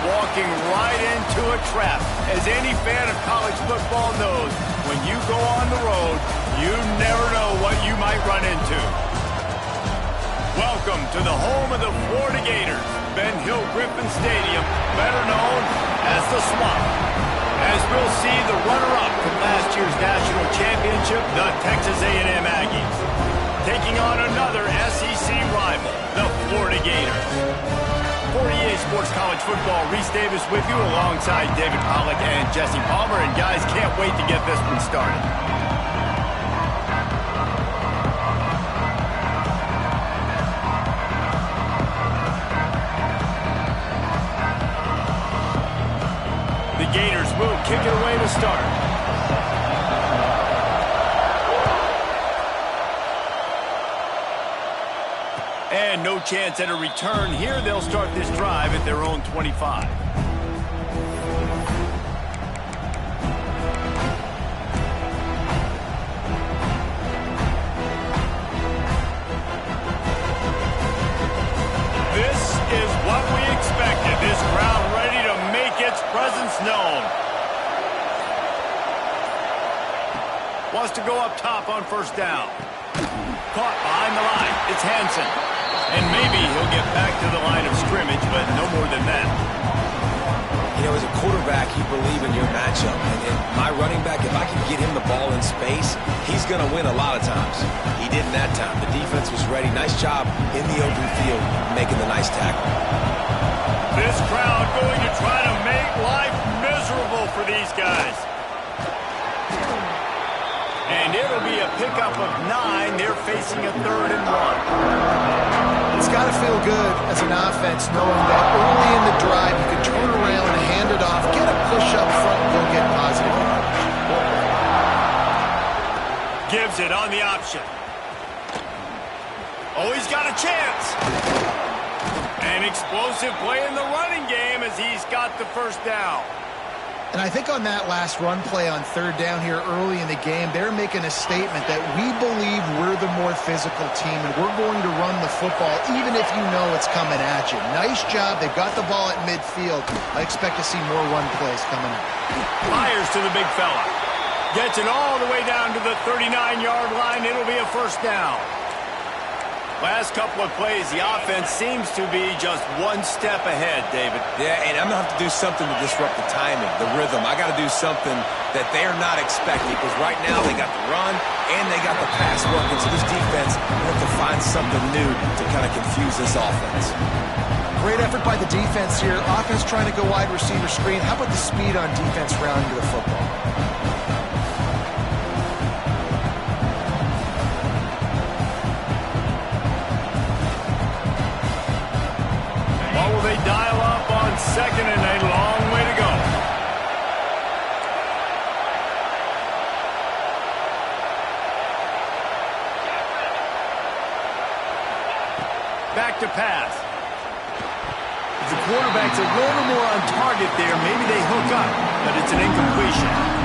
walking right into a trap. As any fan of college football knows, when you go on the road, you never know what you might run into. Welcome to the home of the Florida Gators, Ben Hill Griffin Stadium, better known as the Swamp. As we'll see the runner-up from last year's national championship, the Texas A&M Aggies, taking on another SEC rival, the Florida Gators. For EA Sports College Football, Reese Davis with you alongside David Pollack and Jesse Palmer. And guys, can't wait to get this one started. The Gators will kick it away to start. And no chance at a return here. They'll start this drive at their own 25. This is what we expected. This crowd ready to make its presence known. Wants to go up top on first down. Caught behind the line. It's Hansen. And maybe he'll get back to the line of scrimmage, but no more than that. You know, as a quarterback, you believe in your matchup. And my running back, if I can get him the ball in space, he's going to win a lot of times. He didn't that time. The defense was ready. Nice job in the open field, making the nice tackle. This crowd going to try to make life miserable for these guys. And it'll be a pickup of 9. They're facing a 3rd and 1. It's got to feel good as an offense knowing that early in the drive you can turn around and hand it off, get a push up front, and go get positive yardage. Gives it on the option. Oh, he's got a chance. An explosive play in the running game as he's got the first down. And I think on that last run play on 3rd down here early in the game, they're making a statement that we believe we're the more physical team and we're going to run the football even if you know it's coming at you. Nice job. They've got the ball at midfield. I expect to see more run plays coming up. Fires to the big fella. Gets it all the way down to the 39-yard line. It'll be a first down. Last couple of plays, the offense seems to be just one step ahead, David. Yeah, and I'm going to have to do something to disrupt the timing, the rhythm. I got to do something that they're not expecting because right now they got the run and they got the pass working. So this defense has to find something new to kind of confuse this offense. Great effort by the defense here. Offense trying to go wide receiver screen. How about the speed on defense rounding to the football? They dial up on 2nd and a long way to go. Back to pass. If the quarterback's a little more on target there, maybe they hook up, but it's an incompletion.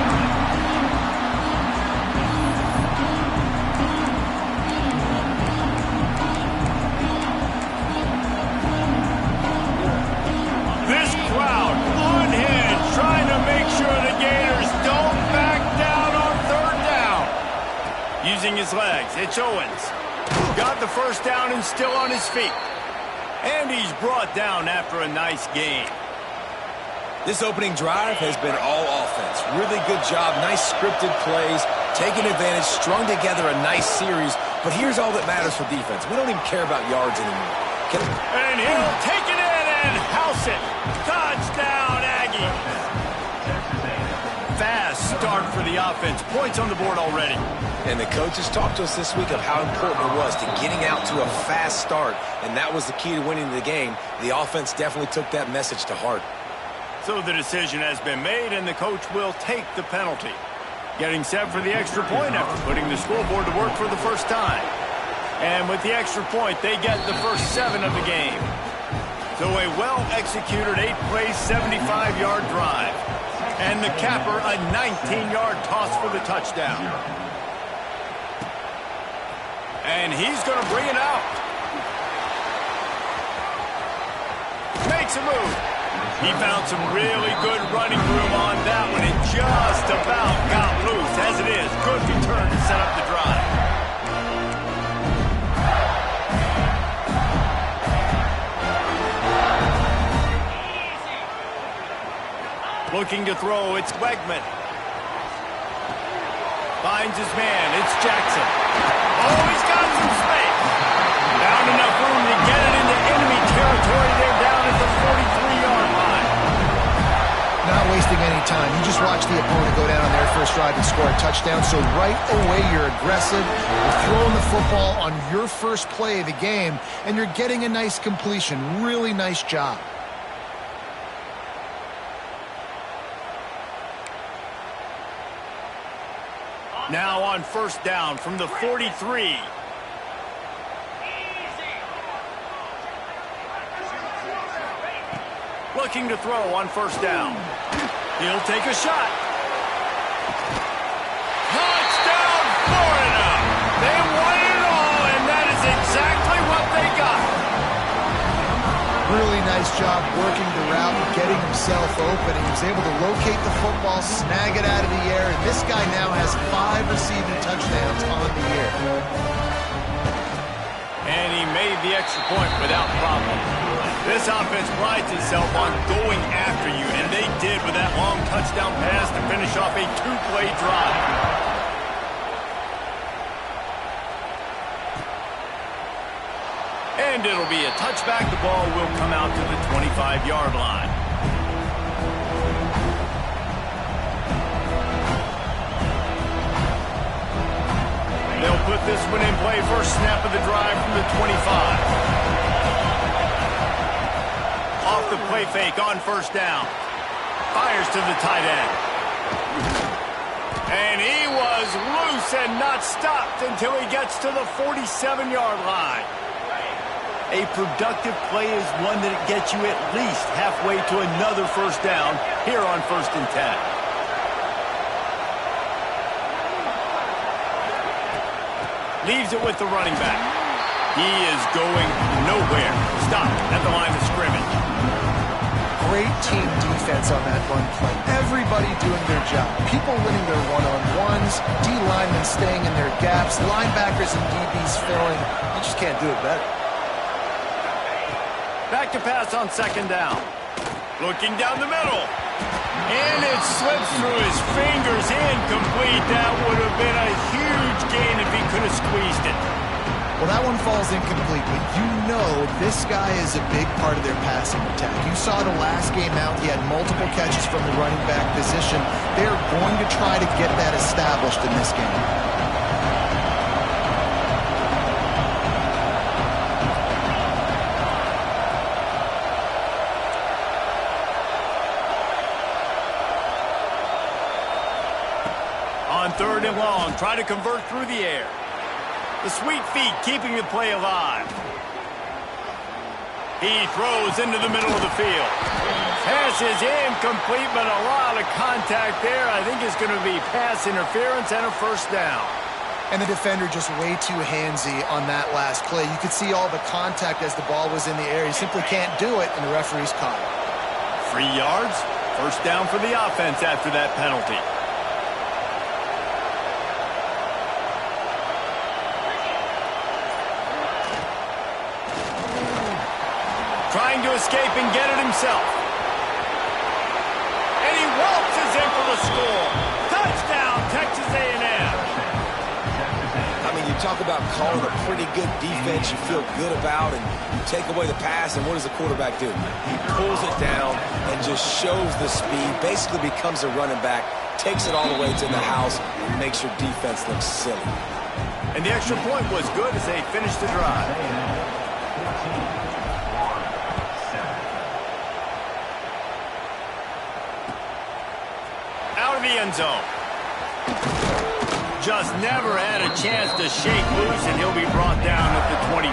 Trying to make sure the Gators don't back down on 3rd down. Using his legs, it's Owens. Got the first down and still on his feet. And he's brought down after a nice gain. This opening drive has been all offense. Really good job, nice scripted plays, taking advantage, strung together a nice series. But here's all that matters for defense. We don't even care about yards anymore. And he'll take it in and house it. Touchdown, Aggies. Fast start for the offense. Points on the board already. And the coaches talked to us this week of how important it was to getting out to a fast start, and that was the key to winning the game. The offense definitely took that message to heart. So the decision has been made, and the coach will take the penalty. Getting set for the extra point after putting the scoreboard to work for the first time. And with the extra point, they get the first 7 of the game. So a well-executed 8-play, 75-yard drive. And the capper, a 19-yard toss for the touchdown. And he's going to bring it out. Makes a move. He found some really good running room on that one and just about got loose. As it is, good return to set up the drive. Looking to throw, it's Wegman. Finds his man, it's Jackson. Oh, he's got some space. Found enough room to get it into enemy territory. They're down at the 43-yard line. Not wasting any time. You just watch the opponent go down on their first drive and score a touchdown. So right away, you're aggressive. You're throwing the football on your first play of the game, and you're getting a nice completion. Really nice job. Now on first down from the 43. Looking to throw on first down. He'll take a shot. Touchdown, Florida! They won it all, and that is exactly what they got. Really nice job working the route and getting himself open. He was able to locate the football, snag it out of the air, and this guy now has 5 receiving touchdowns on the year. And he made the extra point without problem. This offense prides itself on going after you, and they did with that long touchdown pass to finish off a 2-play drive. And it'll be a touchback. The ball will come out to the 25-yard line. They'll put this one in play. First snap of the drive from the 25. Off the play fake on first down. Fires to the tight end. And he was loose and not stopped until he gets to the 47-yard line. A productive play is one that gets you at least halfway to another first down here on 1st and 10. Leaves it with the running back. He is going nowhere. Stop at the line of scrimmage. Great team defense on that run play. Everybody doing their job. People winning their one-on-ones, D-linemen staying in their gaps, linebackers and DBs filling. You just can't do it better. Back to pass on second down. Looking down the middle. And it slips through his fingers. Incomplete. That would have been a huge gain if he could have squeezed it. Well, that one falls incomplete, but you know this guy is a big part of their passing attack. You saw the last game out. He had multiple catches from the running back position. They're going to try to get that established in this game. On 3rd and long, try to convert through the air. The sweet feet keeping the play alive. He throws into the middle of the field. Pass is incomplete, but a lot of contact there. I think it's going to be pass interference and a first down. And the defender just way too handsy on that last play. You could see all the contact as the ball was in the air. He simply can't do it, and the referee's caught it. 3 yards, first down for the offense after that penalty. Trying to escape and get it himself. And he waltzes in for the score. Touchdown, Texas A&M. I mean, you talk about calling a pretty good defense you feel good about, and you take away the pass, and what does the quarterback do? He pulls it down and just shows the speed, basically becomes a running back, takes it all the way to the house, and makes your defense look silly. And the extra point was good as they finished the drive. The end zone. Just never had a chance to shake loose, and he'll be brought down at the 24.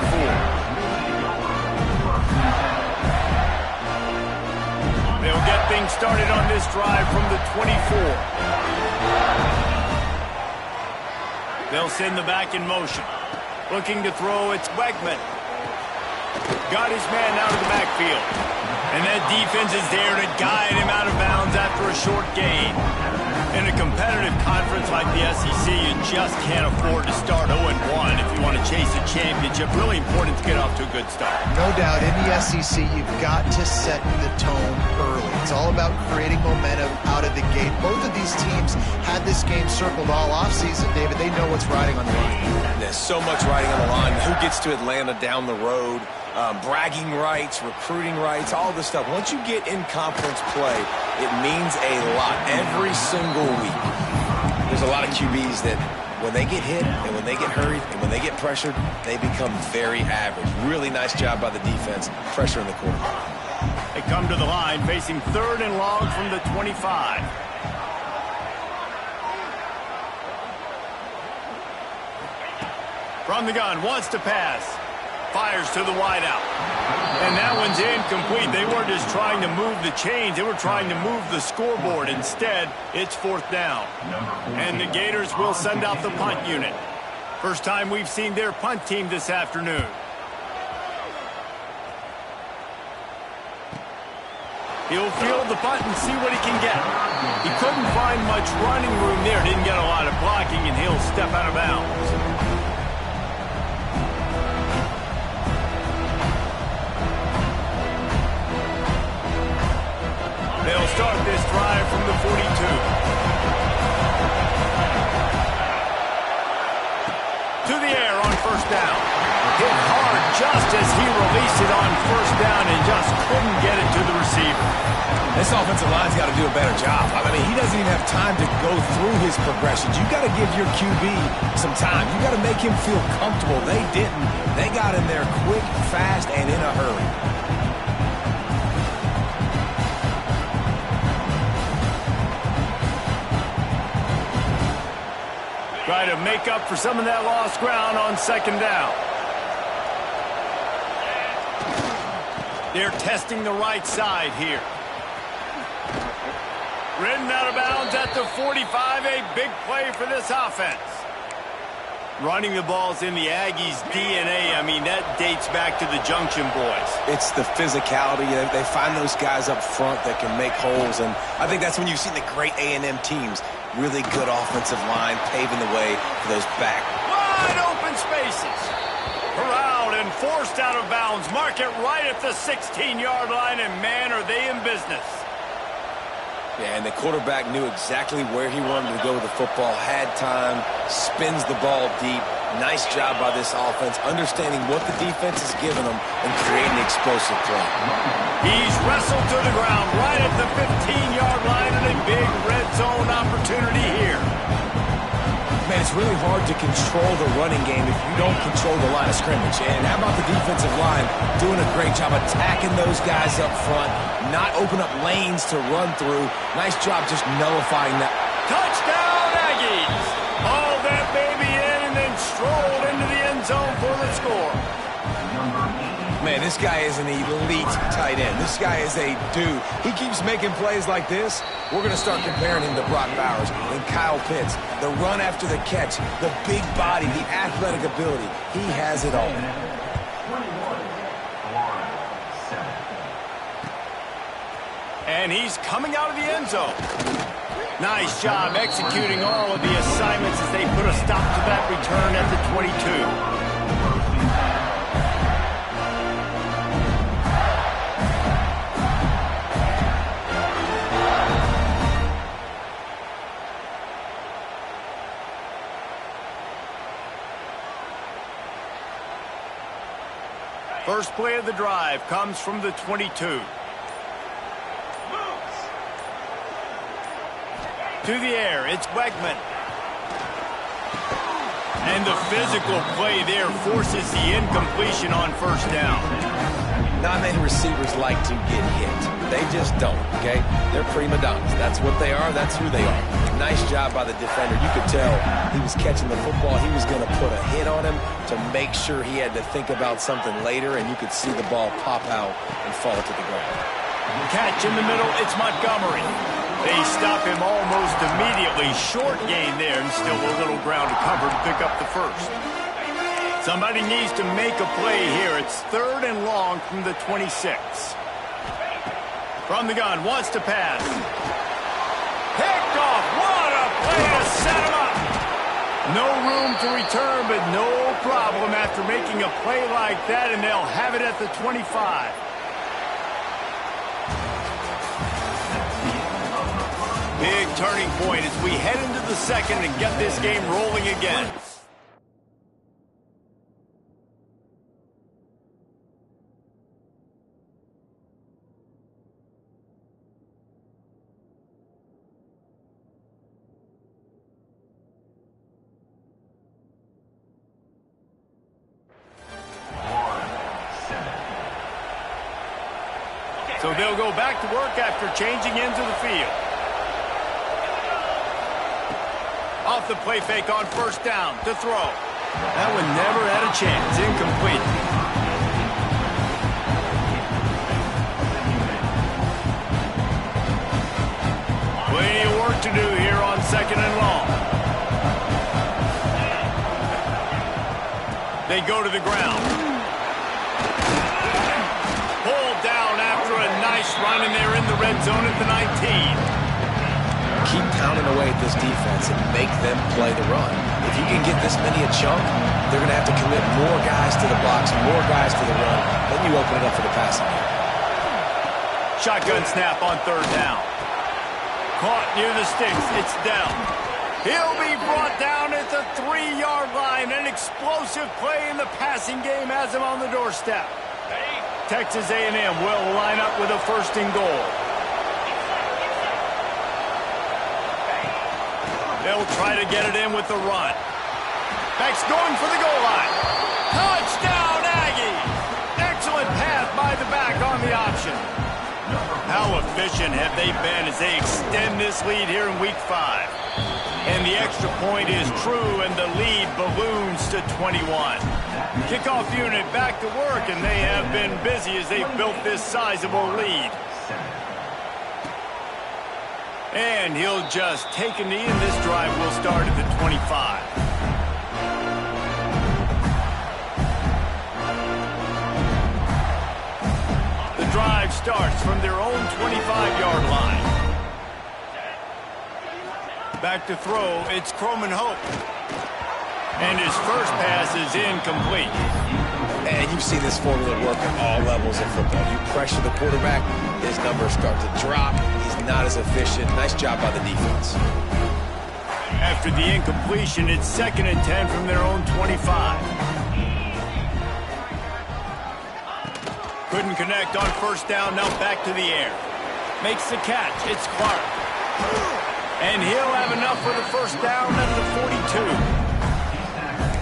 They'll get things started on this drive from the 24. They'll send the back in motion. Looking to throw, it's Wegman. Got his man out of the backfield. And that defense is there to guide him out of bounds after a short gain. In a competitive conference like the SEC, you just can't afford to start 0-1 if you want to chase a championship. Really important to get off to a good start. No doubt, in the SEC, you've got to set the tone early. It's all about creating momentum out of the gate. Both of these teams had this game circled all offseason, David. They know what's riding on the line. There's so much riding on the line. Who gets to Atlanta down the road? Bragging rights, recruiting rights, all this stuff. Once you get in conference play, it means a lot every single week. There's a lot of QBs that when they get hit and when they get hurried and when they get pressured, they become very average. Really nice job by the defense, pressuring the quarterback. They come to the line facing 3rd and long from the 25. From the gun, wants to pass. Fires to the wideout. And that one's incomplete. They weren't just trying to move the chains. They were trying to move the scoreboard. Instead, it's 4th down. And the Gators will send out the punt unit. First time we've seen their punt team this afternoon. He'll field the punt and see what he can get. He couldn't find much running room there. Didn't get a lot of blocking, and he'll step out of bounds. They'll start this drive from the 42. To the air on 1st down. Hit hard just as he released it on 1st down and just couldn't get it to the receiver. This offensive line's got to do a better job. I mean, he doesn't even have time to go through his progressions. You got to give your QB some time. You got to make him feel comfortable. They didn't. They got in there quick, fast, and in a hurry. Try to make up for some of that lost ground on 2nd down. They're testing the right side here. Ridden out of bounds at the 45, a big play for this offense. Running the ball's in the Aggies' DNA. I mean, that dates back to the Junction Boys. It's the physicality. They find those guys up front that can make holes, and I think that's when you've seen the great A&M teams. Really good offensive line paving the way for those back. Wide open spaces. Corralled and forced out of bounds. Mark it right at the 16-yard line, and man, are they in business. Yeah, and the quarterback knew exactly where he wanted to go with the football, had time, spins the ball deep. Nice job by this offense, understanding what the defense is giving them and creating explosive play. He's wrestled to the ground right at the 15-yard line, and a big red zone opportunity here. Man, it's really hard to control the running game if you don't control the line of scrimmage. And how about the defensive line doing a great job attacking those guys up front, not open up lanes to run through. Nice job just nullifying that. Touchdown, Aggies! All that baby in and then strolled into the end zone for the score. Man, this guy is an elite tight end. This guy is a dude. He keeps making plays like this. We're going to start comparing him to Brock Bowers and Kyle Pitts. The run after the catch, the big body, the athletic ability. He has it all. And he's coming out of the end zone. Nice job executing all of the assignments as they put a stop to that return at the 22. First play of the drive comes from the 22. To the air, it's Wegman. And the physical play there forces the incompletion on first down. Not many receivers like to get hit. They just don't, okay? They're prima donnas. That's what they are. That's who they are. Nice job by the defender. You could tell he was catching the football. He was going to put a hit on him to make sure he had to think about something later, and you could see the ball pop out and fall to the ground. Catch in the middle, it's Montgomery. They stop him almost immediately. Short gain there, and still a little ground to cover to pick up the first. Somebody needs to make a play here. It's 3rd and long from the 26. From the gun, wants to pass. Picked off. What a play to set him up. No room to return, but no problem after making a play like that, and they'll have it at the 25. Big turning point as we head into the second and get this game rolling again. So they'll go back to work after changing into the field. Off the play fake on first down to throw. That one never had a chance. Incomplete. Plenty of work to do here on second and long. They go to the ground. Pulled down after a nice run, and they're in the red zone at the 19. Keep pounding away at this defense and make them play the run. If you can get this many a chunk, they're going to have to commit more guys to the box, more guys to the run. Then you open it up for the passing game. Shotgun snap on third down. Caught near the sticks. It's down. He'll be brought down at the 3-yard line. An explosive play in the passing game has him on the doorstep. Texas A&M will line up with a first and goal. They'll try to get it in with the run. Back's going for the goal line. Touchdown, Aggies! Excellent pass by the back on the option. How efficient have they been as they extend this lead here in Week 5? And the extra point is true, and the lead balloons to 21. Kickoff unit back to work, and they have been busy as they've built this sizable lead. And he'll just take a knee, and this drive will start at the 25. The drive starts from their own 25-yard line. Back to throw, it's Croman Hope. And his first pass is incomplete. And you've seen this formula work at all levels of football. You pressure the quarterback, his numbers start to drop. He's not as efficient. Nice job by the defense. After the incompletion, it's 2nd and 10 from their own 25. Couldn't connect on first down, now back to the air. Makes the catch, it's Clark. And he'll have enough for the first down at the 42.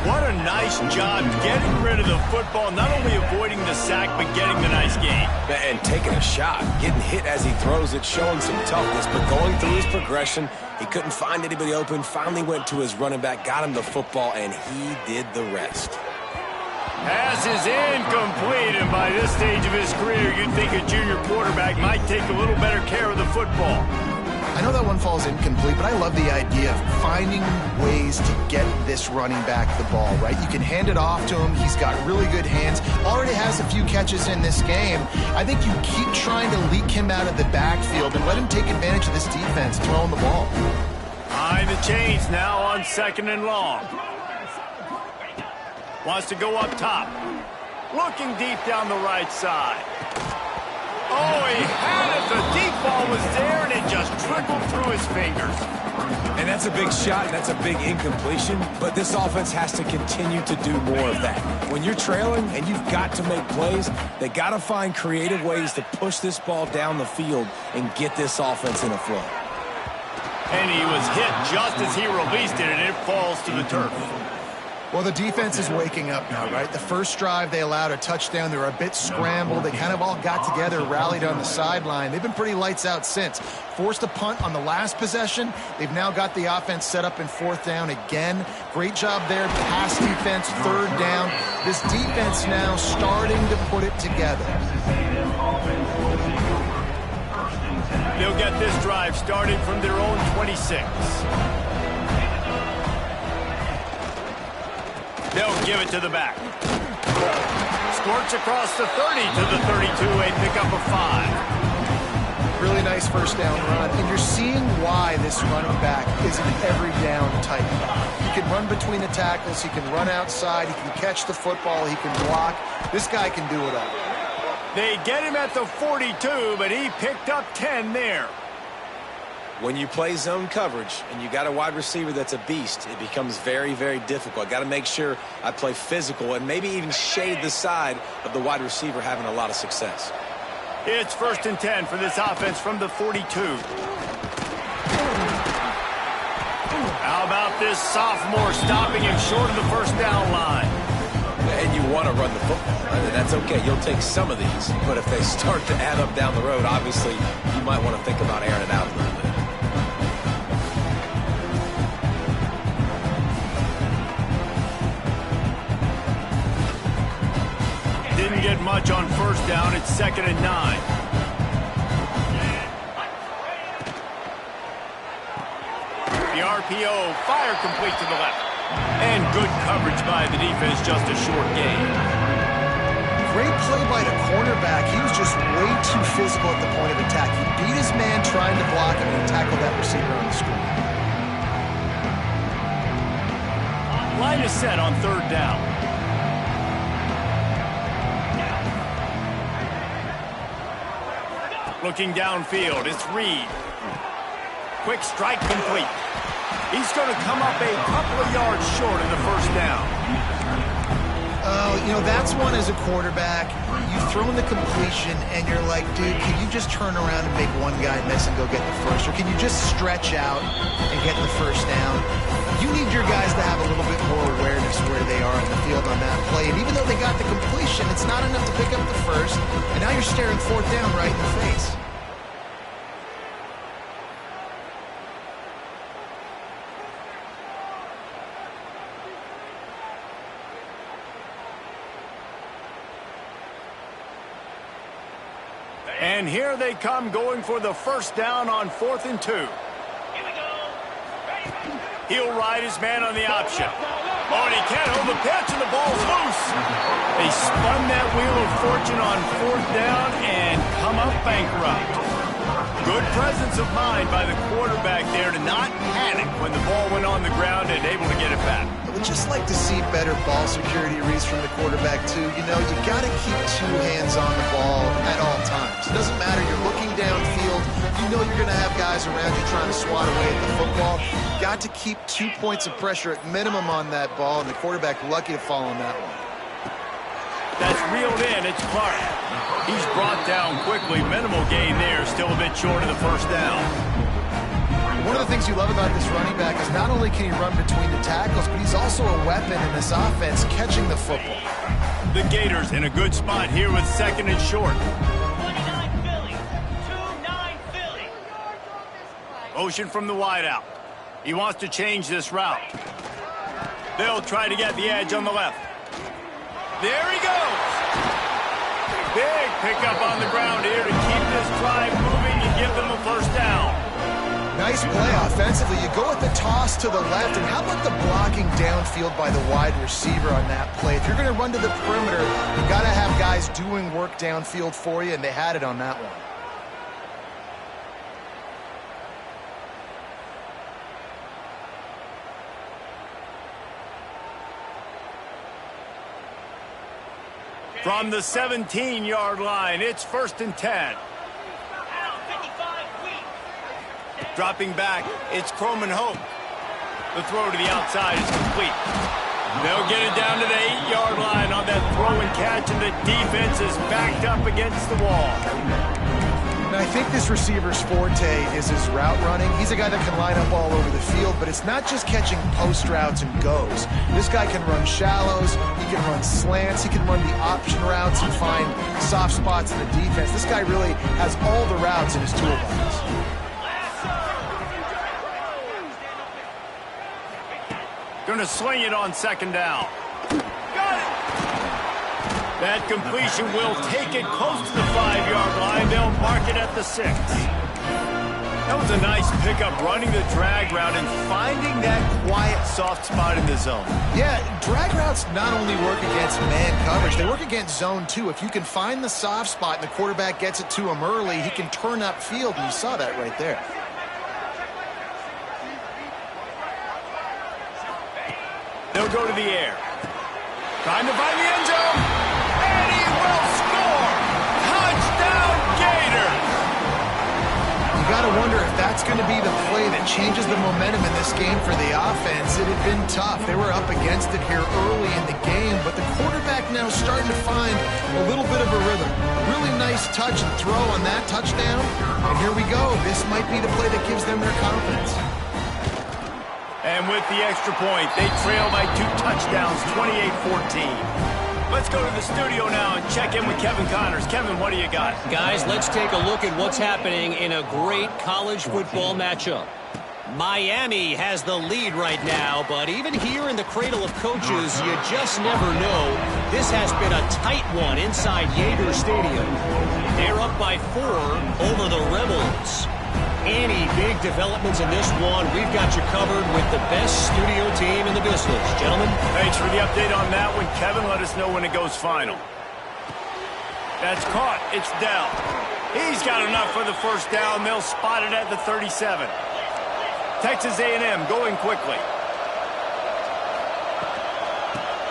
What a nice job getting rid of the football, not only avoiding the sack, but getting the nice gain. And taking a shot, getting hit as he throws it, showing some toughness, but going through his progression, he couldn't find anybody open, finally went to his running back, got him the football, and he did the rest. Pass is incomplete, and by this stage of his career, you'd think a junior quarterback might take a little better care of the football. I know that one falls incomplete, but I love the idea of finding ways to get this running back the ball, right? You can hand it off to him. He's got really good hands. Already has a few catches in this game. I think you keep trying to leak him out of the backfield and let him take advantage of this defense throwing the ball. Behind the chains now on 2nd and long. Wants to go up top. Looking deep down the right side. Oh, he had it. The deep ball was there, and it just trickled through his fingers. And that's a big shot, and that's a big incompletion, but this offense has to continue to do more of that. When you're trailing and you've got to make plays, they got to find creative ways to push this ball down the field and get this offense in a flow. And he was hit just as he released it, and it falls to the turf. Well, the defense is waking up now, right? The first drive, they allowed a touchdown. They were a bit scrambled. They kind of all got together, rallied on the sideline. They've been pretty lights out since. Forced a punt on the last possession. They've now got the offense set up in 4th down again. Great job there. Pass defense, 3rd down. This defense now starting to put it together. They'll get this drive started from their own 26. They'll give it to the back. Squirts across the 30 to the 32, a pickup of 5. Really nice first down run. And you're seeing why this running back is an every down type guy. He can run between the tackles. He can run outside. He can catch the football. He can block. This guy can do it all. They get him at the 42, but he picked up 10 there. When you play zone coverage and you got a wide receiver that's a beast, it becomes very, very difficult. Got to make sure I play physical and maybe even shade the side of the wide receiver having a lot of success. It's 1st and 10 for this offense from the 42. How about this sophomore stopping him short of the first down line? And you want to run the football, right? And that's okay. You'll take some of these, but if they start to add up down the road, obviously you might want to think about airing it out a little bit. Didn't get much on first down. It's 2nd and 9. The RPO, fire complete to the left. And good coverage by the defense, just a short gain. Great play by the cornerback. He was just way too physical at the point of attack. He beat his man trying to block him and tackled that receiver on the screen. Line is set on 3rd down. Looking downfield, it's Reed. Quick strike complete. He's going to come up a couple of yards short in the first down. You know, that's one as a quarterback. You throw in the completion, and you're like, dude, can you just turn around and make one guy miss and go get the first? Or can you just stretch out and get the first down? You need your guys to have a little bit more awareness where they are in the field on that play. And even though they got the completion, it's not enough to pick up the first. And now you're staring 4th down right in the face. And here they come going for the first down on 4th and 2. Here we go. He'll ride his man on the option. Oh, and he can't hold the pitch, and the ball's loose. They spun that wheel of fortune on 4th down and come up bankrupt. Good presence of mind by the quarterback there to not panic when the ball went on the ground and able to get it back. I would just like to see better ball security reads from the quarterback, too. You know, you got to keep 2 hands on the ball at all times. It doesn't matter. You're looking downfield. You know you're going to have guys around you trying to swat away at the football. Got to keep 2 points of pressure at minimum on that ball, and the quarterback lucky to fall on that one. That's reeled in. It's Clark. He's brought down quickly. Minimal gain there. Still a bit short of the first down. One of the things you love about this running back is not only can he run between the tackles, but he's also a weapon in this offense catching the football. The Gators in a good spot here with 2nd and short. 29 Philly. 2-9 Philly. Motion from the wideout. He wants to change this route. They'll try to get the edge on the left. There he goes. Big pickup on the ground here to keep this drive moving and give them a first down. Nice play offensively. You go with the toss to the left, and how about the blocking downfield by the wide receiver on that play? If you're going to run to the perimeter, you got to have guys doing work downfield for you, and they had it on that one. From the 17-yard line, it's 1st and 10. Dropping back, it's Croman Hope. The throw to the outside is complete. They'll get it down to the 8-yard line on that throw and catch, and the defense is backed up against the wall. And I think this receiver's forte is his route running. He's a guy that can line up all over the field, but it's not just catching post routes and goes. This guy can run shallows, he can run slants, he can run the option routes and find soft spots in the defense. This guy really has all the routes in his toolbox. Going to sling it on 2nd down. Got it! That completion will take it close to the 5-yard line. They'll mark it at the 6. That was a nice pickup, running the drag route and finding that quiet, soft spot in the zone. Yeah, drag routes not only work against man coverage, they work against zone too. If you can find the soft spot and the quarterback gets it to him early, he can turn upfield, and you saw that right there. They'll go to the air. Trying to find the end zone. And he will score! Touchdown, Gators! You got to wonder if that's going to be the play that changes the momentum in this game for the offense. It had been tough. They were up against it here early in the game, but the quarterback now starting to find a little bit of a rhythm. Really nice touch and throw on that touchdown. And here we go. This might be the play that gives them their confidence. And with the extra point, they trail by 2 touchdowns, 28-14. Let's go to the studio now and check in with Kevin Connors. Kevin, what do you got? Guys, let's take a look at what's happening in a great college football matchup. Miami has the lead right now, but even here in the cradle of coaches, you just never know. This has been a tight one inside Yager Stadium. They're up by 4 over the Rebels. Any big developments in this one, we've got you covered with the best studio team in the business. Gentlemen. Thanks for the update on that one, Kevin. Let us know when it goes final. That's caught. It's Dell. He's got enough for the first down. They'll spot it at the 37. Texas A&M going quickly.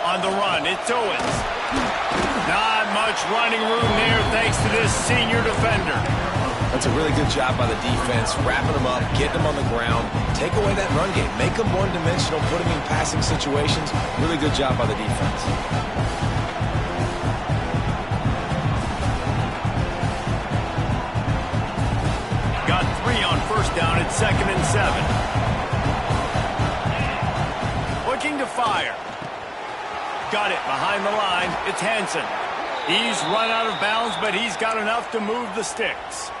On the run, it's Owens. Not much running room there thanks to this senior defender. That's a really good job by the defense, wrapping them up, getting them on the ground, take away that run game, make them one-dimensional, put them in passing situations. Really good job by the defense. Got 3 on first down at 2nd and 7. Looking to fire. Got it behind the line. It's Hansen. He's run out of bounds, but he's got enough to move the sticks.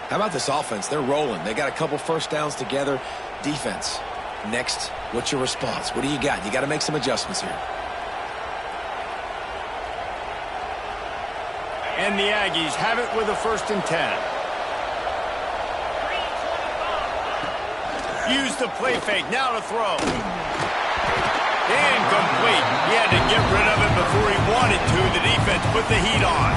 How about this offense? They're rolling. They got a couple first downs together. Defense. Next, what's your response? What do you got? You got to make some adjustments here. And the Aggies have it with a 1st and 10. Use the play fake. Now to throw. Incomplete. He had to get rid of it before he wanted to. The defense put the heat on.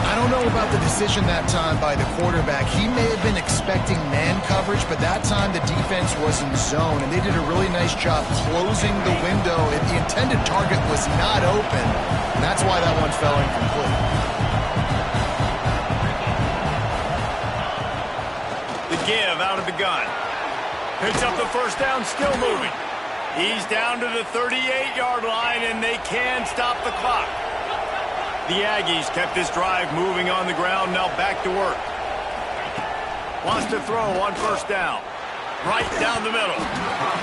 I don't know about the decision that time by the quarterback. He may have been expecting man coverage, but that time the defense was in zone, and they did a really nice job closing the window. The intended target was not open, and that's why that one fell incomplete. The give out of the gun. Picks up the first down, still moving. He's down to the 38-yard line, and they can stop the clock. The Aggies kept this drive moving on the ground, now back to work. Wants to throw on first down. Right down the middle.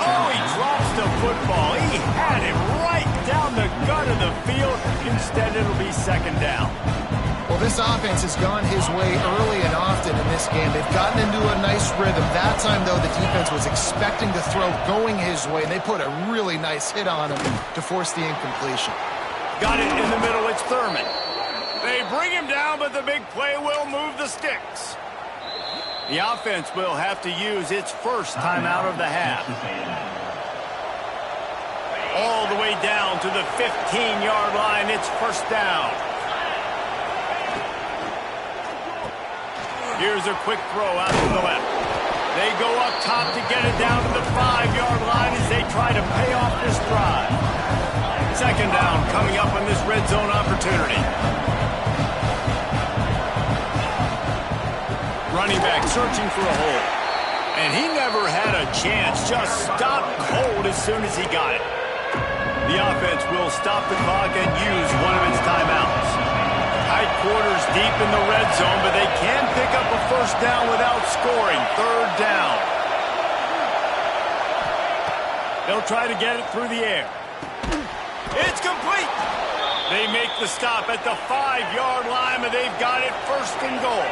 Oh, he drops the football. He had it right down the gut of the field. Instead, it'll be 2nd down. Well, this offense has gone his way early and often in this game. They've gotten into a nice rhythm. That time, though, the defense was expecting the throw going his way, and they put a really nice hit on him to force the incompletion. Got it in the middle. It's Thurman. They bring him down, but the big play will move the sticks. The offense will have to use its first timeout of the half. All the way down to the 15-yard line. It's 1st down. Here's a quick throw out to the left. They go up top to get it down to the 5-yard line as they try to pay off this drive. 2nd down coming up on this red zone opportunity. Running back searching for a hole. And he never had a chance. Just stopped cold as soon as he got it. The offense will stop the clock and use one of its timeouts. Tight quarters deep in the red zone, but they can pick up a first down without scoring. 3rd down. They'll try to get it through the air. It's complete. They make the stop at the 5-yard line, but they've got it 1st and goal.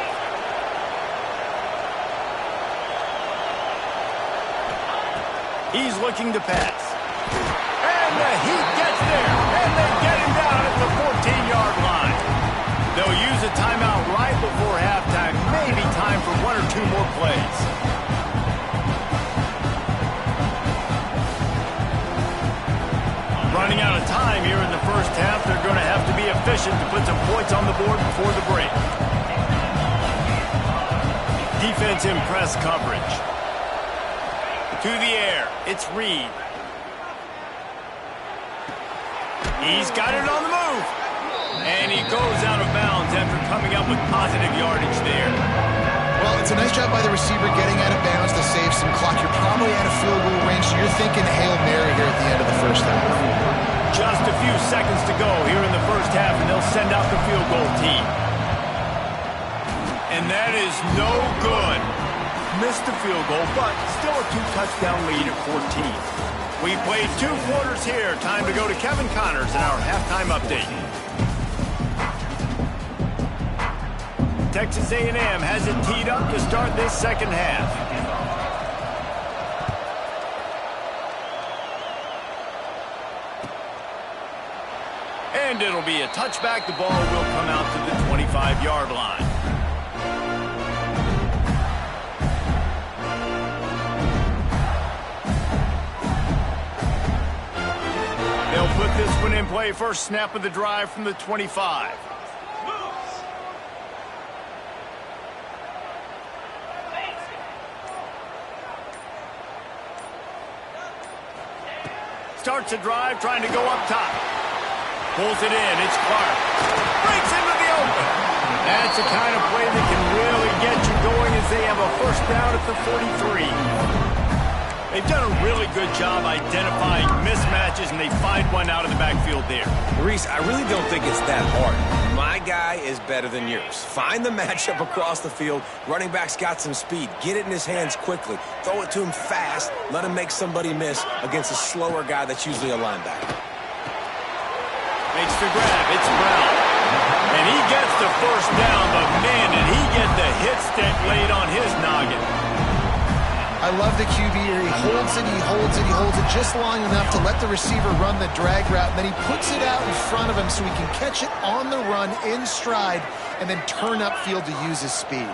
He's looking to pass. And the Heat gets there, and they get him down at the 14-yard line. They'll use a timeout right before halftime. Maybe time for 1 or 2 more plays. possession to put some points on the board before the break. Defense in press coverage. To the air, it's Reed. He's got it on the move. And he goes out of bounds after coming up with positive yardage there. Well, it's a nice job by the receiver getting out of bounds to save some clock. You're probably out of field goal range, so you're thinking Hail Mary here at the end of the first half. Just a few seconds to go here in the first half, and they'll send out the field goal team. And that is no good. Missed the field goal, but still a 2-touchdown lead at 14. We played 2 quarters here. Time to go to Kevin Connors in our halftime update. Texas A&M has it teed up to start this second half. And it'll be a touchback. The ball will come out to the 25-yard line. They'll put this one in play. First snap of the drive from the 25. Starts a drive, trying to go up top. Pulls it in. It's Clark. Breaks into the open. That's the kind of play that can really get you going as they have a first down at the 43. They've done a really good job identifying mismatches, and they find one out of the backfield there. Reese, I really don't think it's that hard. My guy is better than yours. Find the matchup across the field. Running back's got some speed. Get it in his hands quickly. Throw it to him fast. Let him make somebody miss against a slower guy that's usually a linebacker. Makes the grab. It's Brown. And he gets the first down, but man, did he get the hit stick laid on his noggin. I love the QB here. He holds it, he holds it, he holds it just long enough to let the receiver run the drag route, and then he puts it out in front of him so he can catch it on the run in stride and then turn upfield to use his speed.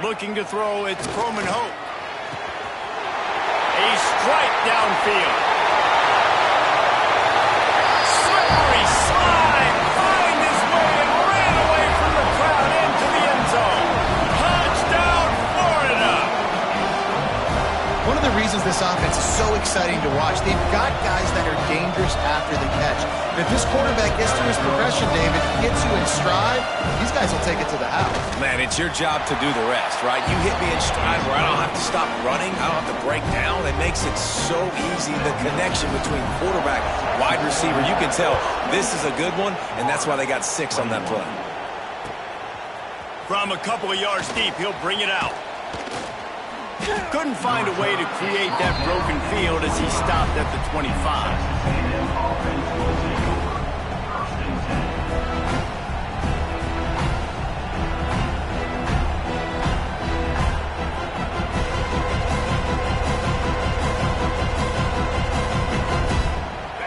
Looking to throw, it's Croman Hope. A strike downfield. Slippery slide, find his way and ran away from the crowd into the end zone. Touchdown, Florida! One of the reasons this offense is so exciting to watch, they've got guys that are dangerous after the catch. And if this quarterback gets through his progression, David, gets you in stride, these guys will take it to the house. Man, it's your job to do the rest, right? You hit me in stride where I don't have to stop running. I don't have to break down. It makes it so easy. The connection between quarterback, wide receiver, you can tell this is a good one, and that's why they got 6 on that play. From a couple of yards deep, he'll bring it out. Couldn't find a way to create that broken field as he stopped at the 25.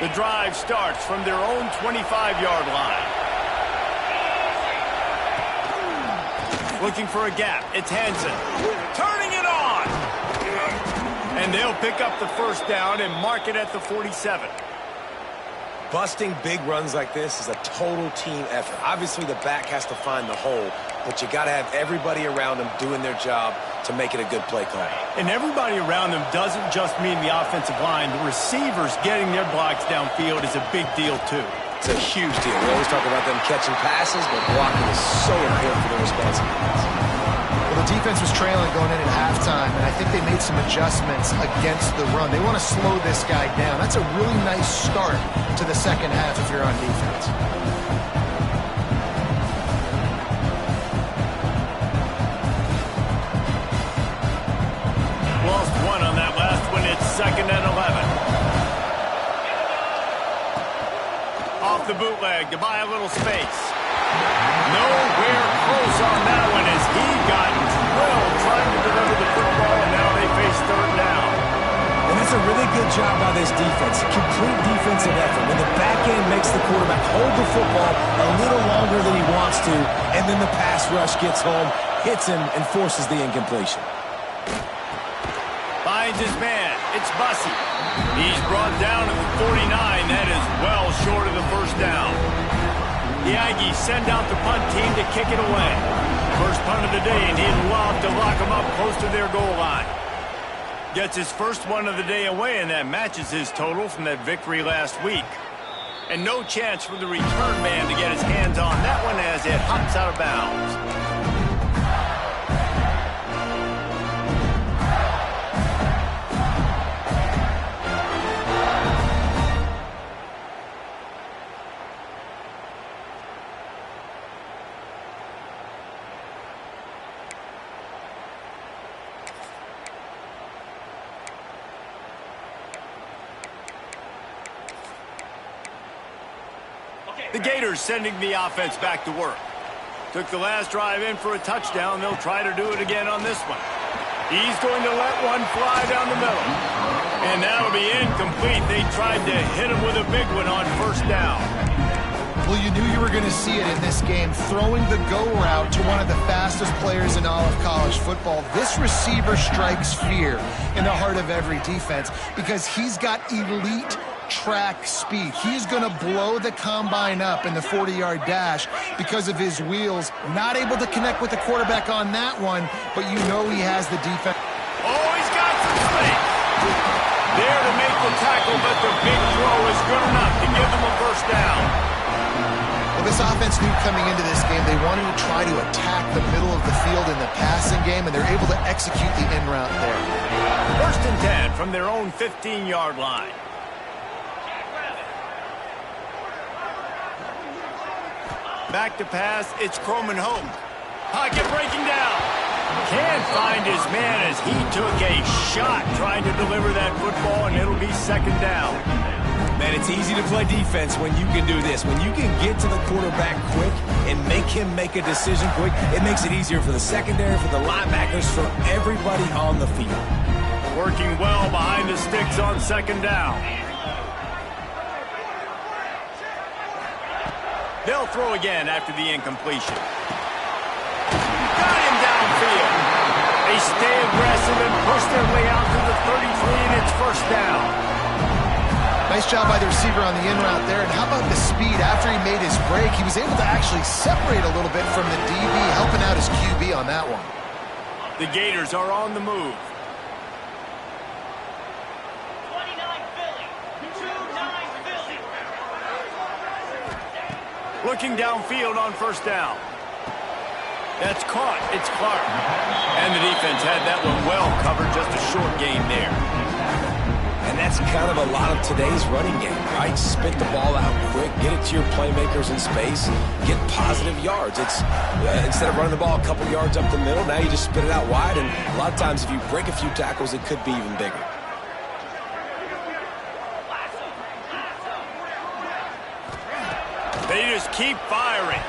The drive starts from their own 25-yard line. Looking for a gap. It's Hansen. Turning it on! And they'll pick up the first down and mark it at the 47. Busting big runs like this is a total team effort. Obviously, the back has to find the hole, but you got to have everybody around them doing their job to make it a good play call. And everybody around them doesn't just mean the offensive line. The receivers getting their blocks downfield is a big deal, too. It's a huge deal. We always talk about them catching passes, but blocking is so important for their responsibilities. Well, the defense was trailing going into halftime, and I think they made some adjustments against the run. They want to slow this guy down. That's a really nice start to the second half if you're on defense. Lost one on that last one. It's 2nd and 11. Off the bootleg to buy a little space. Nowhere close on that one as he got drilled trying to deliver the football, and now they face 3rd down. And that's a really good job by this defense. Complete defensive effort. When the back end makes the quarterback hold the football a little longer than he wants to, and then the pass rush gets home, hits him, and forces the incompletion. Finds his man. It's Bussey. He's brought down to the 49. That is well short of the first down. The Aggies send out the punt team to kick it away. First punt of the day, and he'd love to lock them up close to their goal line. Gets his first one of the day away, and that matches his total from that victory last week. And no chance for the return man to get his hands on that one as it hops out of bounds. The Gators sending the offense back to work. Took the last drive in for a touchdown. They'll try to do it again on this one. He's going to let one fly down the middle. And that'll be incomplete. They tried to hit him with a big one on first down. Well, you knew you were going to see it in this game. Throwing the go route to one of the fastest players in all of college football. This receiver strikes fear in the heart of every defense because he's got elite track speed. He's going to blow the combine up in the 40-yard dash because of his wheels. Not able to connect with the quarterback on that one, but you know he has the defense. Oh, he's got some space. There to make the tackle, but the big throw is good enough to give them a first down. Well, this offense knew coming into this game they wanted to try to attack the middle of the field in the passing game, and they're able to execute the in route there. First and 10 from their own 15-yard line. Back to pass, it's Croman Hope. Pocket breaking down. Can't find his man as he took a shot trying to deliver that football, and it'll be second down. Man, it's easy to play defense when you can do this. When you can get to the quarterback quick and make him make a decision quick, it makes it easier for the secondary, for the linebackers, for everybody on the field. Working well behind the sticks on second down. They'll throw again after the incompletion. Got him downfield. They stay aggressive and push their way out to the 33, and it's first down. Nice job by the receiver on the in route there. And how about the speed? After he made his break, he was able to actually separate a little bit from the DB, helping out his QB on that one. The Gators are on the move. 29 Philly. 2-9 Philly. Looking downfield on first down. That's caught. It's Clark. And the defense had that one well covered. Just a short gain there. And that's kind of a lot of today's running game, right? Spit the ball out quick, get it to your playmakers in space, get positive yards. It's instead of running the ball a couple yards up the middle, now you just spit it out wide, and a lot of times if you break a few tackles, it could be even bigger. They just keep firing.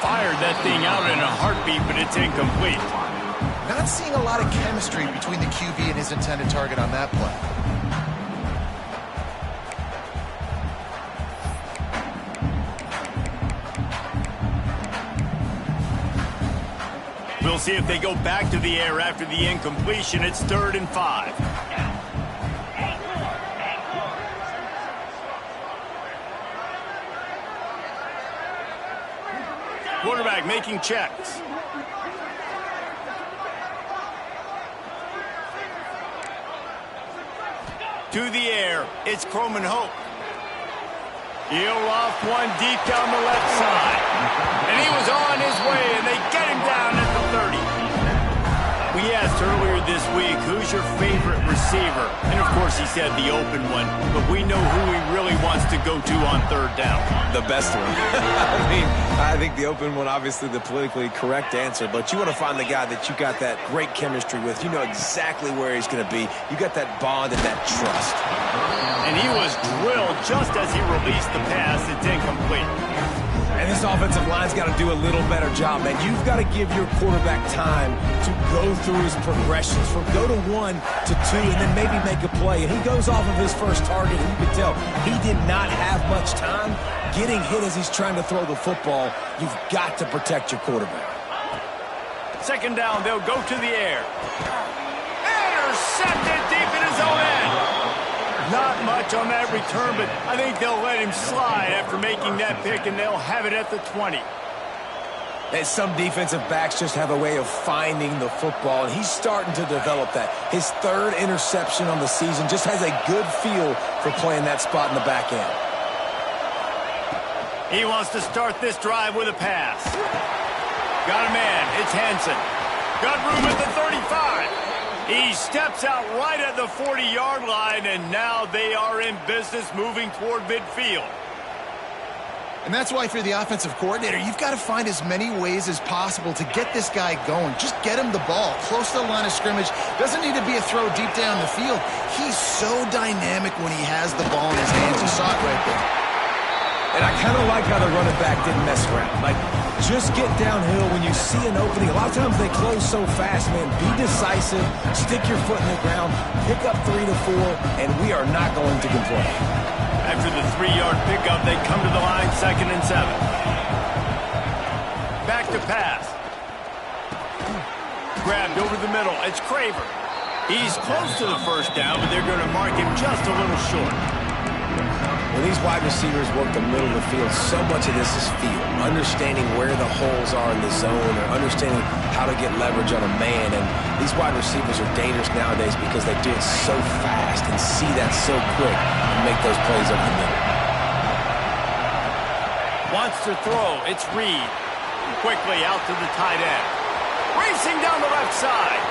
Fired that thing out in a heartbeat, but it's incomplete. Not seeing a lot of chemistry between the QB and his intended target on that play. We'll see if they go back to the air after the incompletion. It's 3rd and 5. Quarterback making checks. To the air, it's Croman Hope. He'll off one deep down the left side. And he was on his way, and they get him down at the 30. We asked earlier this week, who's your favorite receiver? And, of course, he said the open one. But we know who he really wants to go to on 3rd down. The best one. I think the open one, obviously the politically correct answer, but you want to find the guy that you got that great chemistry with. You know exactly where he's going to be. You got that bond and that trust. And he was drilled just as he released the pass. It's incomplete. And this offensive line's got to do a little better job, man. You've got to give your quarterback time to go through his progressions, from go to 1 to 2, and then maybe make a play. And he goes off of his first target, and you can tell he did not have much time getting hit as he's trying to throw the football. You've got to protect your quarterback. 2nd down, they'll go to the air. Intercepted deep in his own Not much on that return, but I think they'll let him slide after making that pick, and they'll have it at the 20. And some defensive backs just have a way of finding the football, and he's starting to develop that. His third interception on the season, just has a good feel for playing that spot in the back end. He wants to start this drive with a pass. Got a man. It's Hansen. Got room at the 35. He steps out right at the 40-yard line, and now they are in business moving toward midfield. And that's why, if you're the offensive coordinator, you've got to find as many ways as possible to get this guy going. Just get him the ball close to the line of scrimmage. Doesn't need to be a throw deep down the field. He's so dynamic when he has the ball in his hands. You saw it right there. And I kind of like how the running back didn't mess around. Like, just get downhill when you see an opening. A lot of times they close so fast, man. Be decisive, stick your foot in the ground, pick up 3 to 4, and we are not going to complain. After the 3-yard pickup, they come to the line, 2nd and 7. Back to pass. Grabbed over the middle. It's Craver. He's close to the first down, but they're going to mark him just a little short. When these wide receivers work the middle of the field, so much of this is feel. Understanding where the holes are in the zone, or understanding how to get leverage on a man. And these wide receivers are dangerous nowadays because they do it so fast and see that so quick and make those plays over the middle. Wants to throw. It's Reed. Quickly out to the tight end. Racing down the left side.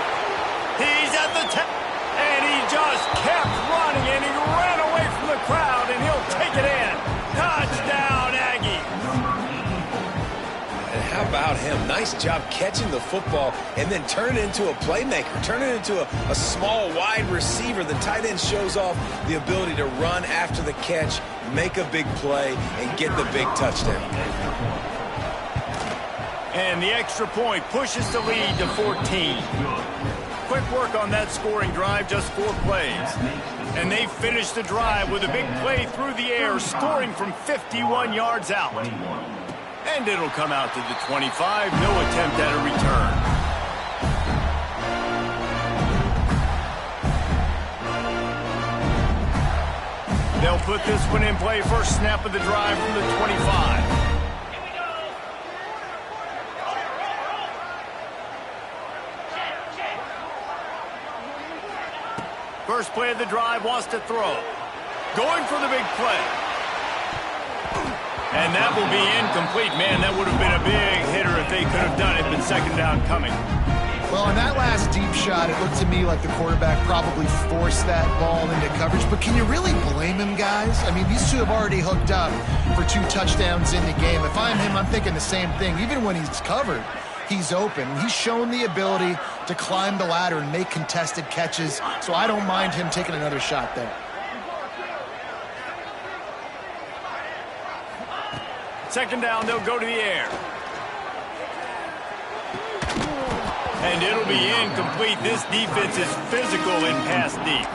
He's at the 10. And he just kept running, and he ran away from the crowd, and he'll take it in. Touchdown, Aggie. And how about him? Nice job catching the football and then turn it into a playmaker. Turn it into a small, wide receiver. The tight end shows off the ability to run after the catch, make a big play, and get the big touchdown. And the extra point pushes the lead to 14. Quick work on that scoring drive, just 4 plays. And they finish the drive with a big play through the air, scoring from 51 yards out. And it'll come out to the 25, no attempt at a return. They'll put this one in play, first snap of the drive from the 25. First play of the drive, wants to throw. Going for the big play. And that will be incomplete. Man, that would have been a big hitter if they could have done it, but 2nd down coming. Well, on that last deep shot, it looked to me like the quarterback probably forced that ball into coverage. But can you really blame him, guys? I mean, these two have already hooked up for 2 touchdowns in the game. If I'm him, I'm thinking the same thing. Even when he's covered, he's open. He's shown the ability to climb the ladder and make contested catches, so I don't mind him taking another shot there. Second down, they'll go to the air. And it'll be incomplete. This defense is physical in pass deep.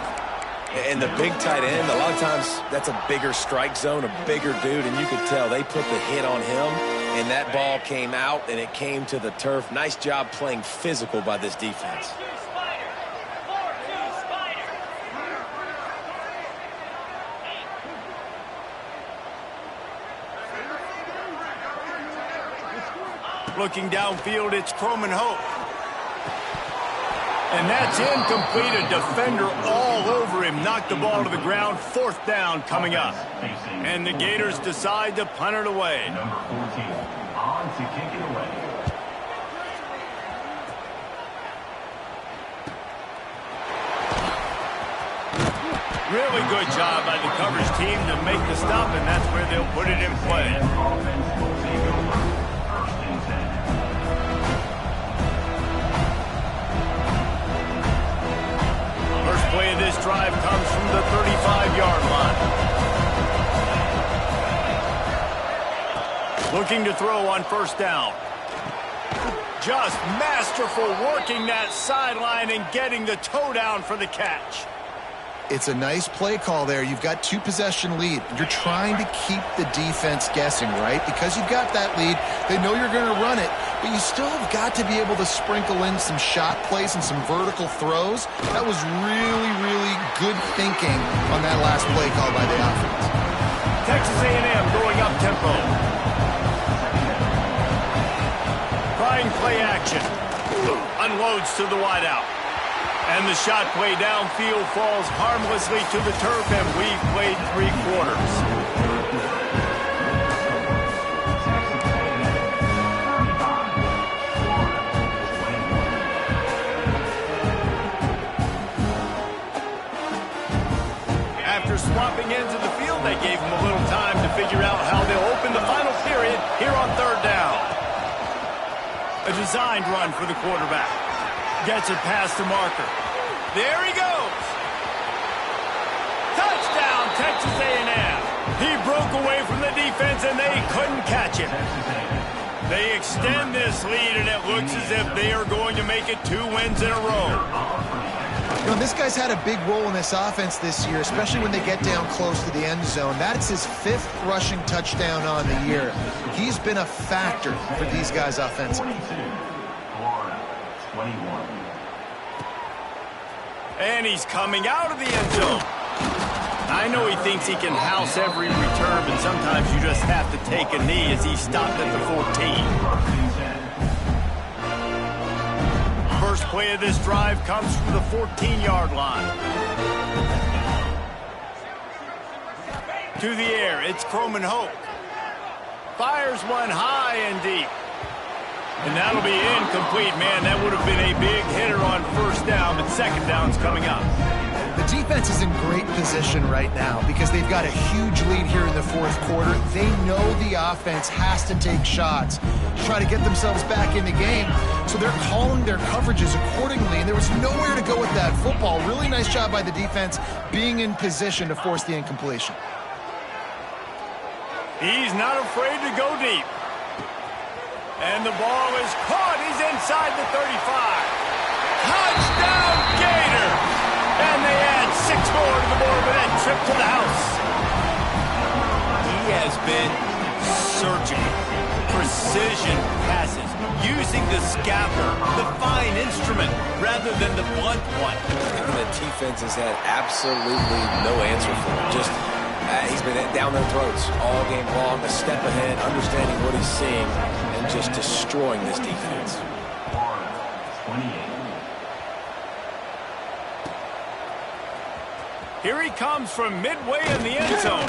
And the big tight end, a lot of times that's a bigger strike zone, a bigger dude, and you could tell they put the hit on him, and that ball came out, and it came to the turf. Nice job playing physical by this defense. Looking downfield, it's Croman Hope. And that's incomplete. A defender all over him. Knocked the ball to the ground. 4th down coming up. And the Gators decide to punt it away. Number 14 on to kick it away. Really good job by the coverage team to make the stop, and that's where they'll put it in play. First play of this drive comes from the 35-yard line. Looking to throw on 1st down. Just masterful working that sideline and getting the toe down for the catch. It's a nice play call there. You've got 2-possession lead. You're trying to keep the defense guessing, right? Because you've got that lead, they know you're going to run it. but you still have got to be able to sprinkle in some shot plays and some vertical throws. That was really, really good thinking on that last play call by the offense. Texas A&M going up tempo. Trying play action. Unloads to the wideout. And the shot play downfield falls harmlessly to the turf, and we've played 3 quarters. After swapping ends of the field, they gave him a little time to figure out how they'll open the final period here on 3rd down. A designed run for the quarterback. Gets it past the marker. There he goes. Touchdown, Texas A&M. He broke away from the defense, and they couldn't catch him. They extend this lead, and it looks as if they are going to make it 2 wins in a row. You know, this guy's had a big role in this offense this year, especially when they get down close to the end zone. That's his 5th rushing touchdown on the year. He's been a factor for these guys offensively. 21. And he's coming out of the end zone. I know he thinks he can house every return, but sometimes you just have to take a knee as he stopped at the 14. First play of this drive comes from the 14-yard line. To the air, it's Croman Hoke. Fires one high and deep. And that'll be incomplete, man. That would have been a big hitter on 1st down, but 2nd down's coming up. The defense is in great position right now because they've got a huge lead here in the 4th quarter. They know the offense has to take shots to try to get themselves back in the game, so they're calling their coverages accordingly, and there was nowhere to go with that football. Really nice job by the defense being in position to force the incompletion. He's not afraid to go deep. And the ball is caught. He's inside the 35. Touchdown, Gator! And they add 6 more to the board with that trip to the house. He has been surgical. Precision passes, using the scapular, the fine instrument, rather than the blunt one. And the defense has had absolutely no answer for him. Just he's been down their throats all game long, a step ahead, understanding what he's seeing, and just destroying this defense. 28. Here he comes from midway in the end zone.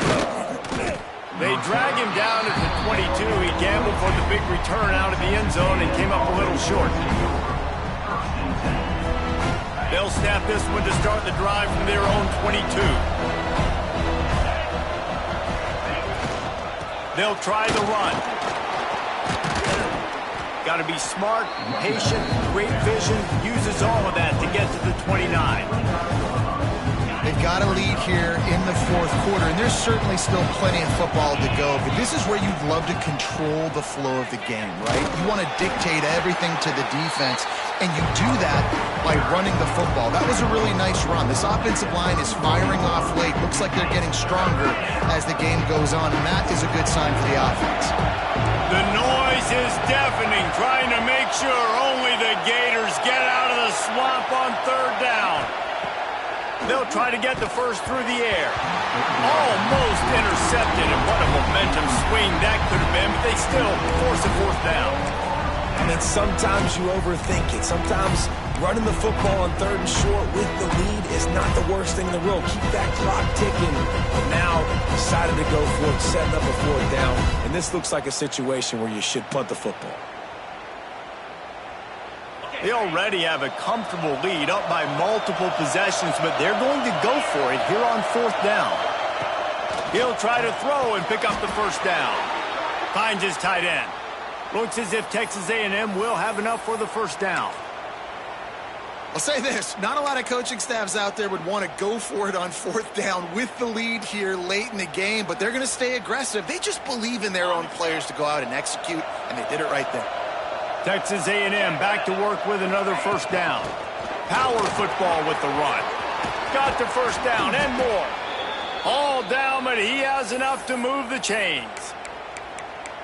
They drag him down at the 22. He gambled for the big return out of the end zone and came up a little short. They'll snap this one to start the drive from their own 22. They'll try the run. Got to be smart, patient, great vision, uses all of that to get to the 29. They've got a lead here in the 4th quarter, and there's certainly still plenty of football to go, but this is where you'd love to control the flow of the game, right? You want to dictate everything to the defense, and you do that by running the football. That was a really nice run. This offensive line is firing off late. Looks like they're getting stronger as the game goes on, and that is a good sign for the offense. The noise is deafening, trying to make sure only the Gators get out of the swamp on 3rd down. They'll try to get the first through the air. Almost intercepted, and what a momentum swing that could have been, but they still force a 4th down. And then sometimes you overthink it. Sometimes running the football on 3rd and short with the lead is not the worst thing in the world. Keep that clock ticking. But now decided to go for it, setting up a 4th down. And this looks like a situation where you should punt the football. They already have a comfortable lead up by multiple possessions, but they're going to go for it here on 4th down. He'll try to throw and pick up the 1st down. Finds his tight end. Looks as if Texas A&M will have enough for the 1st down. I'll say this, not a lot of coaching staffs out there would want to go for it on 4th down with the lead here late in the game, but they're going to stay aggressive. They just believe in their own players to go out and execute, and they did it right there. Texas A&M back to work with another 1st down. Power football with the run. Got the 1st down and more. All down, but he has enough to move the chains.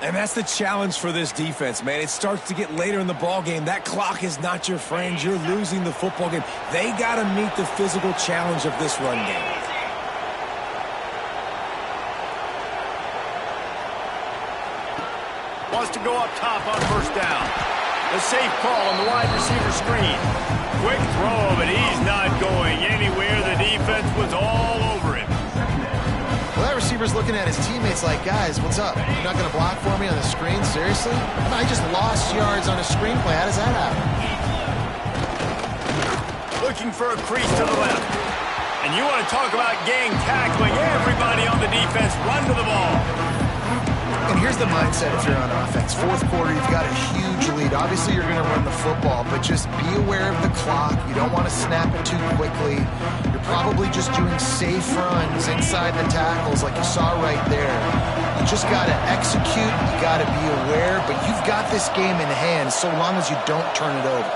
And that's the challenge for this defense, man. It starts to get later in the ball game. That clock is not your friend. You're losing the football game. They got to meet the physical challenge of this run game. Wants to go up top on first down. A safe call on the wide receiver screen. Quick throw, but he's not going anywhere. The defense was all over him. Well, that receiver's looking at his teammates like, guys, what's up? You're not going to block for me on the screen? Seriously? I just lost yards on a screenplay. How does that happen? Looking for a crease to the left. And you want to talk about gang tackling. Everybody on the defense run to the ball. And here's the mindset if you're on offense. Fourth quarter, you've got a huge lead. Obviously, you're going to run the football, but just be aware of the clock. You don't want to snap it too quickly. You're probably just doing safe runs inside the tackles like you saw right there. You just got to execute. You got to be aware, but you've got this game in hand so long as you don't turn it over.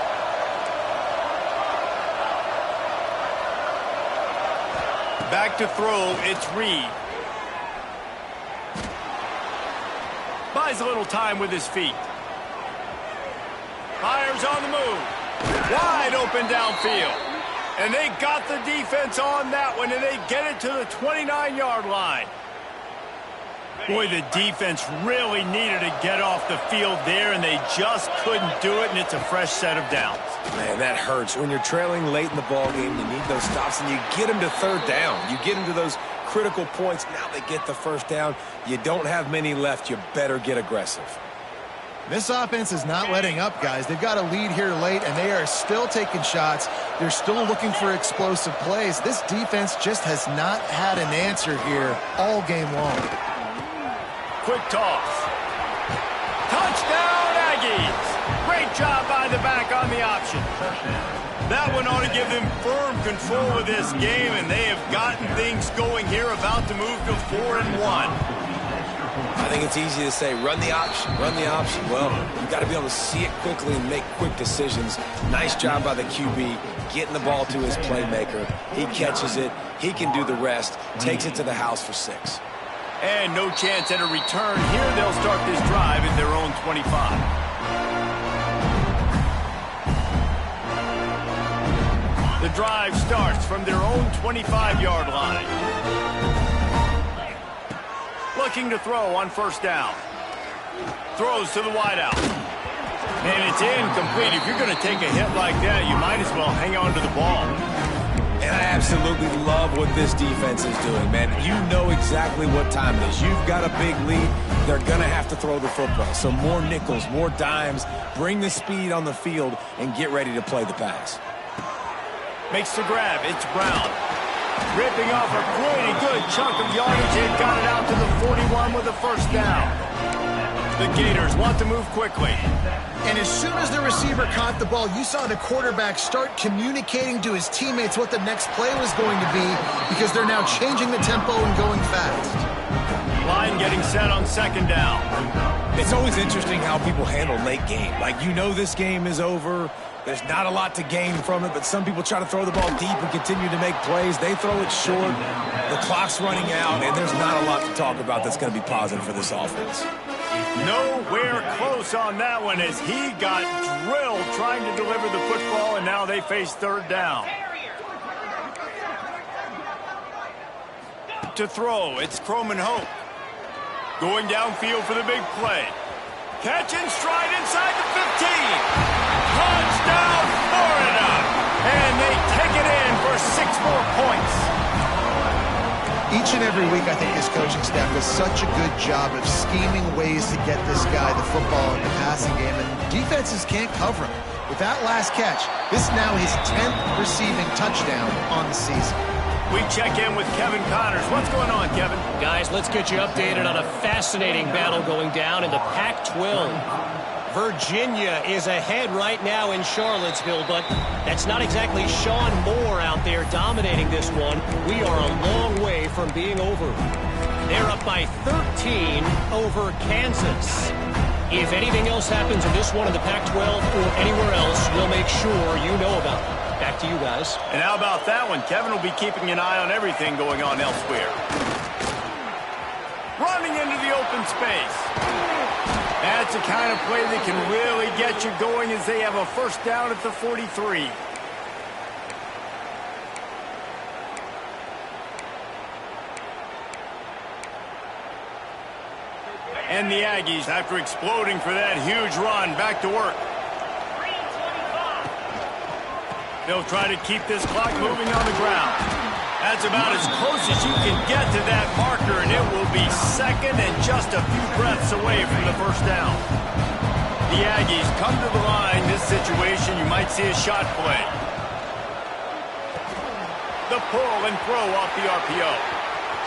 Back to throw, it's Reed. Buys a little time with his feet. Fires on the move. Wide open downfield. And they got the defense on that one, and they get it to the 29-yard line. Boy, the defense really needed to get off the field there, and they just couldn't do it, and it's a fresh set of downs. Man, that hurts. When you're trailing late in the ball game, you need those stops, and you get them to third down. You get them to those critical points. Now they get the first down. You don't have many left. You better get aggressive. This offense is not letting up, guys. They've got a lead here late, and they are still taking shots. They're still looking for explosive plays. This defense just has not had an answer here all game long. Quick toss. Touchdown, Aggies. Great job by the back on the option. That one ought to give them firm control of this game, and they have gotten things going here, about to move to 4-1. I think it's easy to say, run the option, run the option. Well, you've got to be able to see it quickly and make quick decisions. Nice job by the QB, getting the ball to his playmaker. He catches it. He can do the rest. Takes it to the house for 6. And no chance at a return. Here they'll start this drive at their own 25. The drive starts from their own 25-yard line. Looking to throw on first down. Throws to the wideout. And it's incomplete. If you're going to take a hit like that, you might as well hang on to the ball. And I absolutely love what this defense is doing, man. You know exactly what time it is. You've got a big lead. They're going to have to throw the football. So more nickels, more dimes. Bring the speed on the field and get ready to play the pass. Makes the grab. It's Brown. Ripping off a pretty good chunk of yardage. It got it out to the 41 with a first down. The Gators want to move quickly. And as soon as the receiver caught the ball, you saw the quarterback start communicating to his teammates what the next play was going to be, because they're now changing the tempo and going fast. Line getting set on second down. It's always interesting how people handle late game. Like, you know this game is over. There's not a lot to gain from it, but some people try to throw the ball deep and continue to make plays. They throw it short. The clock's running out, and there's not a lot to talk about that's going to be positive for this offense. Nowhere close on that one as he got drilled trying to deliver the football, and now they face third down. To throw, it's Croman Hope. Going downfield for the big play. Catch and stride inside the 15. Touchdown, Florida. And they take it in for 6 more points. Each and every week, I think this coaching staff does such a good job of scheming ways to get this guy the football in the passing game, and defenses can't cover him. With that last catch, this is now his 10th receiving touchdown on the season. We check in with Kevin Connors. What's going on, Kevin? Guys, let's get you updated on a fascinating battle going down in the Pac-12. Virginia is ahead right now in Charlottesville, but that's not exactly Sean Moore out there dominating this one. We are a long way from being over. They're up by 13 over Kansas. If anything else happens in this one in the Pac-12 or anywhere else, we'll make sure you know about it. Back to you guys. And how about that one? Kevin will be keeping an eye on everything going on elsewhere. Running into the open space. That's the kind of play that can really get you going as they have a first down at the 43. And the Aggies, after exploding for that huge run, back to work. They'll try to keep this clock moving on the ground. That's about as close as you can get to that marker, and it will be second and just a few breaths away from the first down. The Aggies come to the line. This situation, you might see a shot play. The pull and throw off the RPO.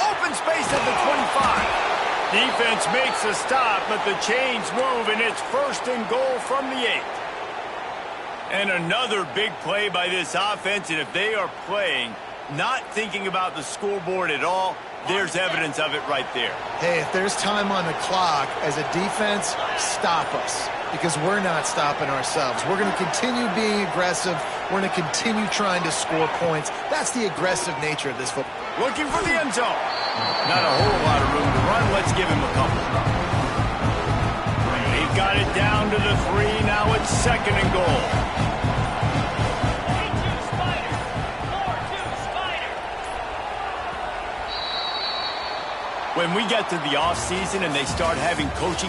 Open space at the 25. Defense makes a stop, but the chains move, and it's first and goal from the 8. And another big play by this offense, and if they are playing, not thinking about the scoreboard at all, there's evidence of it right there. Hey, if there's time on the clock, as a defense, stop us, because we're not stopping ourselves. We're going to continue being aggressive. We're going to continue trying to score points. That's the aggressive nature of this football. Looking for the end zone. Not a whole lot of room to run. Let's give him a couple. He got it down to the 3. Now it's second and goal. 3-2 Spider. 4-2 Spider. When we get to the offseason and they start having coaching